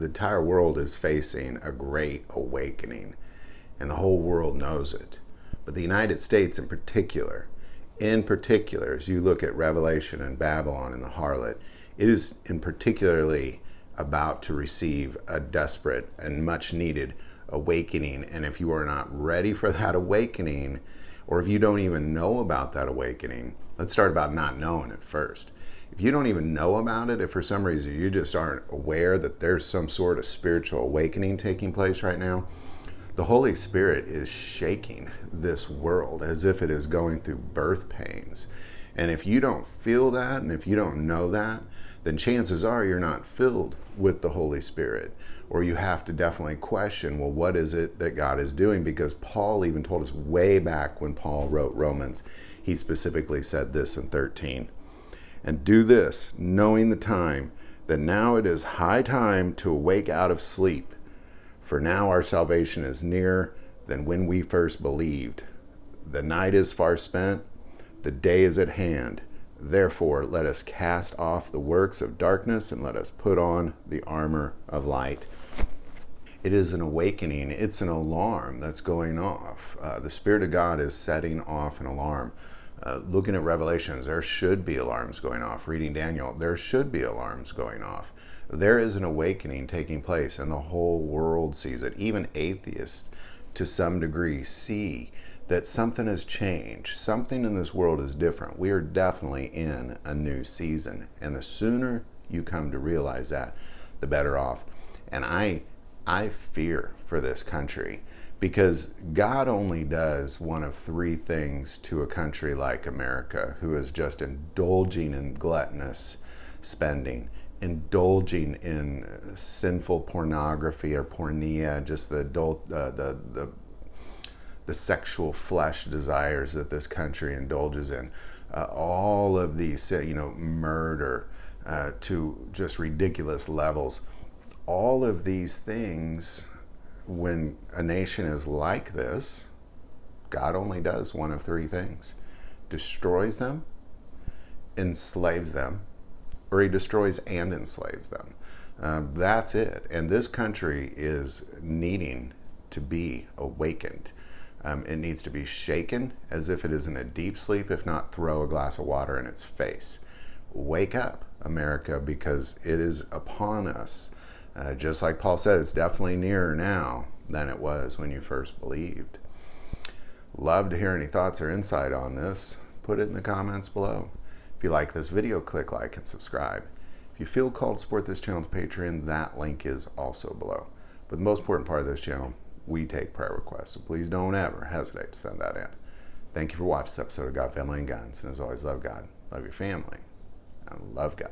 entire world is facing a great awakening, and the whole world knows it. But the United States in particular, as you look at Revelation and Babylon and the harlot, it is in particularly about to receive a desperate and much needed awakening. And if you are not ready for that awakening, or if you don't even know about that awakening, let's start about not knowing it first. If you don't even know about it, if for some reason you just aren't aware that there's some sort of spiritual awakening taking place right now, the Holy Spirit is shaking this world as if it is going through birth pains. And if you don't feel that, and if you don't know that, then chances are you're not filled with the Holy Spirit. Or you have to definitely question, well, what is it that God is doing? Because Paul even told us way back when Paul wrote Romans, he specifically said this in 13. And do this, knowing the time, that now it is high time to awake out of sleep. For now our salvation is nearer than when we first believed. The night is far spent, the day is at hand. Therefore, let us cast off the works of darkness and let us put on the armor of light. It is an awakening. It's an alarm that's going off. The Spirit of God is setting off an alarm. Looking at Revelations, there should be alarms going off. Reading Daniel, there should be alarms going off. There is an awakening taking place, and the whole world sees it. Even atheists, to some degree, see that something has changed. Something in this world is different. We are definitely in a new season. And the sooner you come to realize that, the better off. And I fear for this country, because God only does one of three things to a country like America, who is just indulging in gluttonous spending, indulging in sinful pornography or pornea, just the sexual flesh desires that this country indulges in, all of these, murder to just ridiculous levels. All of these things, when a nation is like this, God only does one of three things: destroys them, enslaves them, or he destroys and enslaves them. That's it. And this country is needing to be awakened. It needs to be shaken as if it is in a deep sleep, if not throw a glass of water in its face. Wake up, America, because it is upon us. Just like Paul said, it's definitely nearer now than it was when you first believed. Love to hear any thoughts or insight on this. Put it in the comments below. If you like this video, click like and subscribe. If you feel called to support this channel with Patreon, that link is also below. But the most important part of this channel, we take prayer requests, so please don't ever hesitate to send that in. Thank you for watching this episode of God, Family, and Guns. And as always, love God, love your family, and love God.